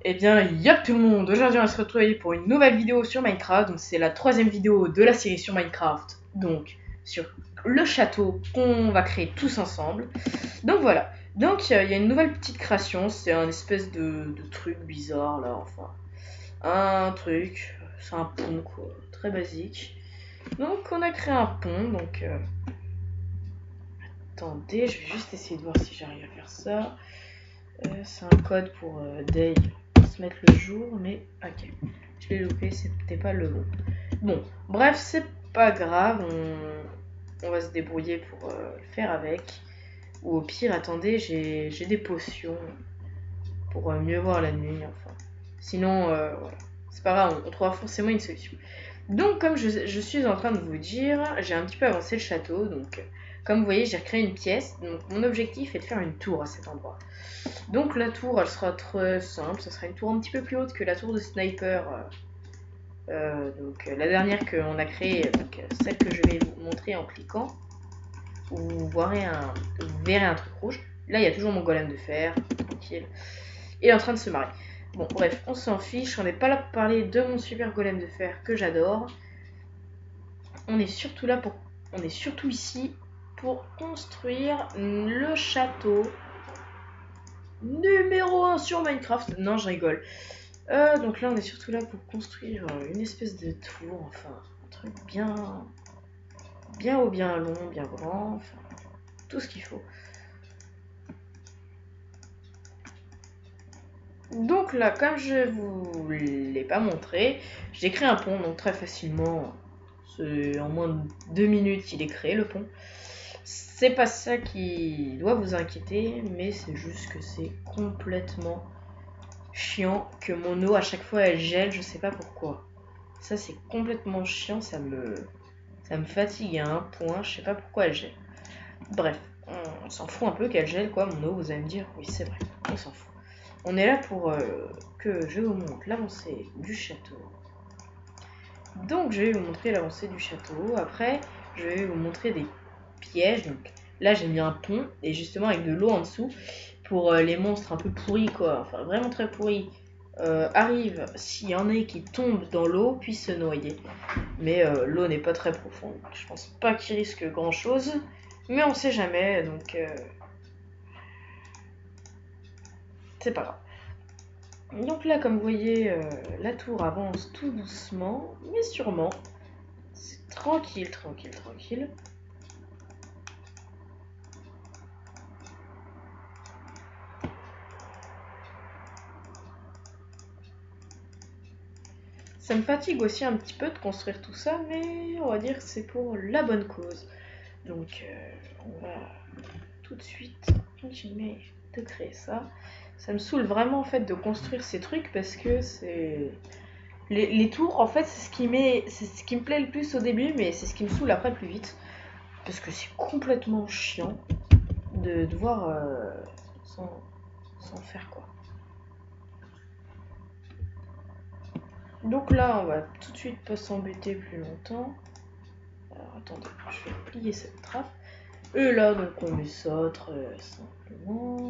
Eh bien, yop tout le monde. Aujourd'hui, on va se retrouver pour une nouvelle vidéo sur Minecraft. Donc, c'est la troisième vidéo de la série sur Minecraft. Donc, sur le château qu'on va créer tous ensemble. Donc, voilà. Donc, il y a une nouvelle petite création. C'est un espèce de truc bizarre, là. Enfin, un truc. C'est un pont, quoi. Très basique. Donc, on a créé un pont. Donc, attendez, je vais juste essayer de voir si j'arrive à faire ça. C'est un code pour Day se mettre le jour, mais ok, je l'ai loupé, c'était pas le bon. Bon, bref, c'est pas grave, on va se débrouiller pour le faire avec. Ou au pire, attendez, j'ai des potions pour mieux voir la nuit, enfin. Sinon, voilà, c'est pas grave, on trouvera forcément une solution. Donc, comme je suis en train de vous dire, j'ai un petit peu avancé le château, donc comme vous voyez, j'ai recréé une pièce. Donc, mon objectif est de faire une tour à cet endroit. Donc la tour, elle sera très simple, ça sera une tour un petit peu plus haute que la tour de sniper. Donc la dernière qu'on a créée, donc celle que je vais vous montrer en cliquant, où vous verrez un truc rouge. Là, il y a toujours mon golem de fer, tranquille. Il est en train de se marrer. Bon, bref, on s'en fiche, on n'est pas là pour parler de mon super golem de fer que j'adore. On est surtout ici pour construire le château numéro 1 sur Minecraft. Non, je rigole. Donc là, on est surtout là pour construire une espèce de tour, enfin, un truc bien haut, bien long, bien grand, enfin, tout ce qu'il faut. Donc là, comme je vous l'ai pas montré, j'ai créé un pont, donc très facilement, c'est en moins de 2 minutes qu'il est créé, le pont. C'est pas ça qui doit vous inquiéter, mais c'est juste que c'est complètement chiant que mon eau, à chaque fois, elle gèle, je sais pas pourquoi. Ça, c'est complètement chiant, ça me fatigue à un point, je sais pas pourquoi elle gèle. Bref, on s'en fout un peu qu'elle gèle, quoi, mon eau, vous allez me dire, oui, c'est vrai, on s'en fout. On est là pour que je vous montre l'avancée du château. Donc, je vais vous montrer l'avancée du château. Après, je vais vous montrer des pièges. Donc, là, j'ai mis un pont, et justement avec de l'eau en dessous, pour les monstres un peu pourris, quoi, enfin, vraiment très pourris. Arrive, s'il y en a qui tombent dans l'eau, puissent se noyer. Mais l'eau n'est pas très profonde. Je pense pas qu'il risque grand chose. Mais on sait jamais, donc c'est pas grave. Donc là, comme vous voyez, la tour avance tout doucement, mais sûrement. C'est tranquille, tranquille, tranquille. Ça me fatigue aussi un petit peu de construire tout ça, mais on va dire que c'est pour la bonne cause. Donc on va tout de suite continuer de créer ça. Ça me saoule vraiment en fait de construire ces trucs parce que c'est... Les tours, en fait, c'est ce qui me plaît le plus au début, mais c'est ce qui me saoule après plus vite. Parce que c'est complètement chiant de devoir sans faire quoi. Donc là, on va tout de suite pas s'embêter plus longtemps. Alors attendez, je vais plier cette trappe. Et là, donc on met ça très simplement.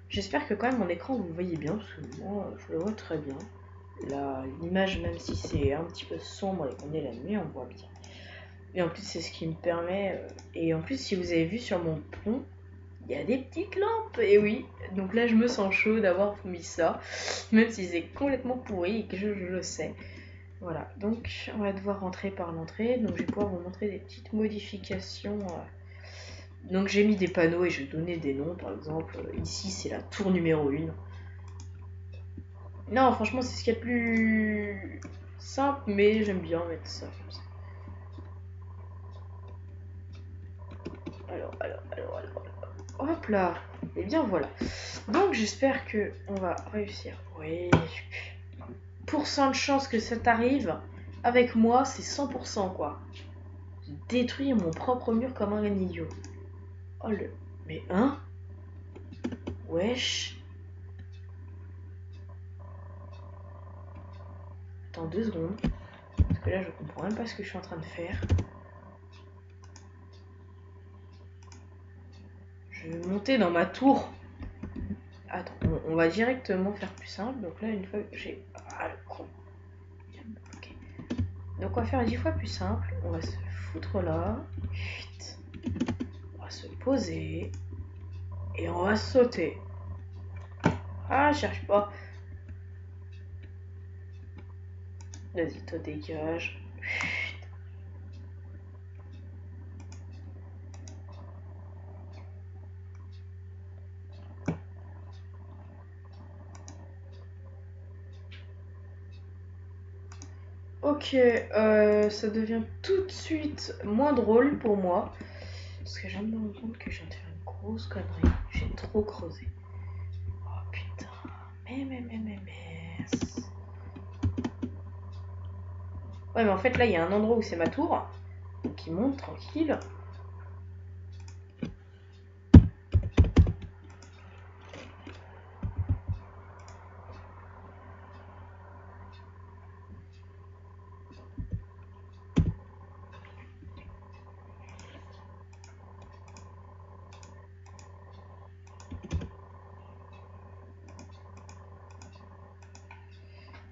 J'espère que quand même mon écran vous le voyez bien, parce que moi je le vois très bien. Là, l'image, même si c'est un petit peu sombre et qu'on est la nuit, on voit bien. Et en plus, c'est ce qui me permet. Et en plus, si vous avez vu sur mon pont, il y a des petites lampes. Et oui, donc là, je me sens chaud d'avoir mis ça, même si c'est complètement pourri et que je le sais. Voilà, donc on va devoir rentrer par l'entrée. Donc je vais pouvoir vous montrer des petites modifications. Donc j'ai mis des panneaux et je vais donner des noms. Par exemple, ici, c'est la tour numéro 1. Non, franchement, c'est ce qu'il y a de plus simple, mais j'aime bien mettre ça comme ça. Alors. Hop là. Et bien voilà. Donc j'espère que on va réussir. Oui. Pourcent de chance que ça t'arrive. Avec moi, c'est 100% quoi. J'ai détruit mon propre mur comme un idiot. Oh le... Mais hein? Wesh. Attends 2 secondes. Parce que là, je comprends même pas ce que je suis en train de faire. Je vais monter dans ma tour. attends, on va directement faire plus simple. Donc là, une fois que j'ai... Ah, le con. Ok. Donc on va faire 10 fois plus simple. On va se foutre là. On va se poser. Et on va sauter. Ah, je cherche pas. Vas-y, toi dégage. Ok, ça devient tout de suite moins drôle pour moi. Parce que je viens de me rendre compte que je viens de faire une grosse connerie. J'ai trop creusé. Oh putain. Mais. Ouais, mais en fait, là, il y a un endroit où c'est ma tour. Donc, il monte tranquille.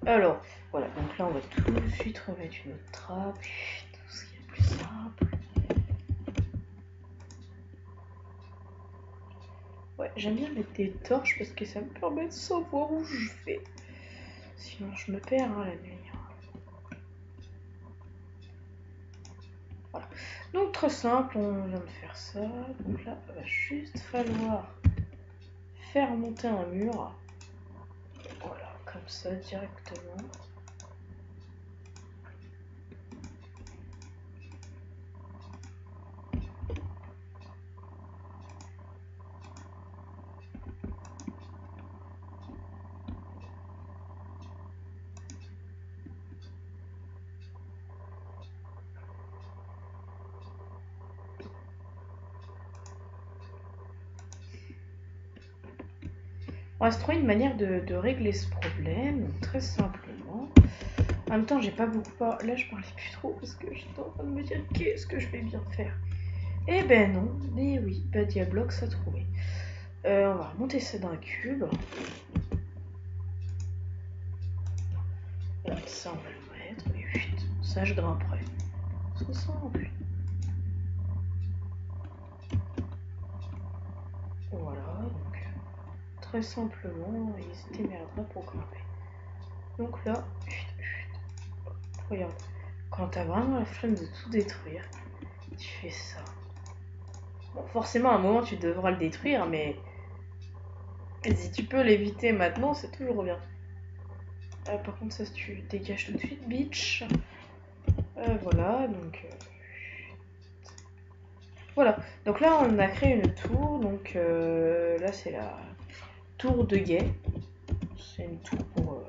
Alors, voilà. Donc là, on va tout de suite remettre une autre trappe. Tout ce qui est plus simple. Ouais, j'aime bien mettre des torches parce que ça me permet de savoir où je vais. Sinon, je me perds la nuit. Voilà. Donc, très simple, on vient de faire ça. Donc là, il va juste falloir faire monter un mur. Voilà, comme ça, directement. On va se trouver une manière de régler ce problème, très simplement. En même temps, j'ai pas beaucoup parlé. Là, je parlais plus trop parce que j'étais en train de me dire qu'est-ce que je vais bien faire. Eh ben non, mais oui, bah Diablox a trouvé. On va remonter ça d'un cube. Voilà, ça, on va le mettre. Et putain, ça, je grimperai. C'est simple. Voilà, donc très simplement, il se démerdera pour grimper. Donc là, regarde, quand t'as vraiment la flemme de tout détruire, tu fais ça. Bon, forcément, à un moment, tu devras le détruire, mais si tu peux l'éviter maintenant, c'est toujours bien. Par contre, ça, tu dégages tout de suite, bitch. Voilà, donc... Voilà, donc là, on a créé une tour. Donc là, c'est la tour de guet. C'est une tour pour...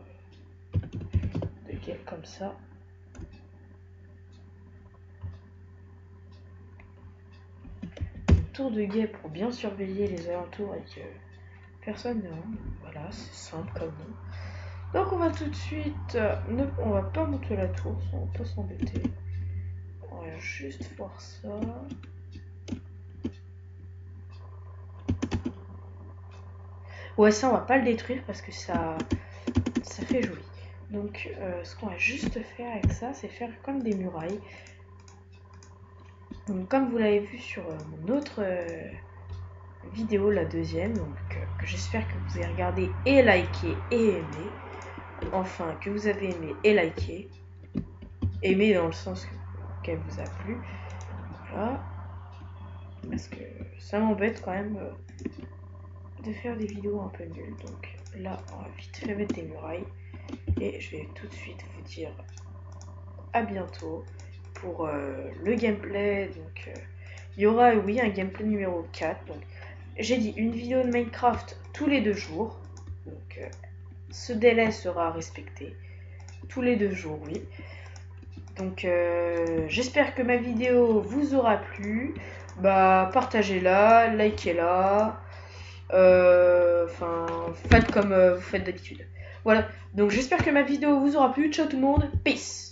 de guet, comme ça. Tour de guet pour bien surveiller les alentours et que personne ne rentre. Voilà, c'est simple comme nom. Donc on va tout de suite, on va pas monter la tour, on va pas s'embêter. On va juste voir ça. Ouais, ça on va pas le détruire parce que ça fait joli. Donc ce qu'on va juste faire avec ça, c'est faire comme des murailles. Donc comme vous l'avez vu sur mon autre vidéo, la deuxième, donc que j'espère que vous avez regardé et liké et aimé. Enfin, que vous avez aimé et liké. Aimé dans le sens qu'elle vous a plu. Voilà. Parce que ça m'embête quand même de faire des vidéos un peu nulles. Donc là, on va vite fait mettre des murailles. Et je vais tout de suite vous dire à bientôt pour le gameplay. Donc il y aura, oui, un gameplay numéro 4. Donc j'ai dit une vidéo de Minecraft tous les 2 jours. Donc ce délai sera respecté. Tous les 2 jours, oui. Donc j'espère que ma vidéo vous aura plu. Bah partagez-la, likez-la. Enfin, faites comme vous faites d'habitude. Voilà. Donc j'espère que ma vidéo vous aura plu. Ciao tout le monde. Peace.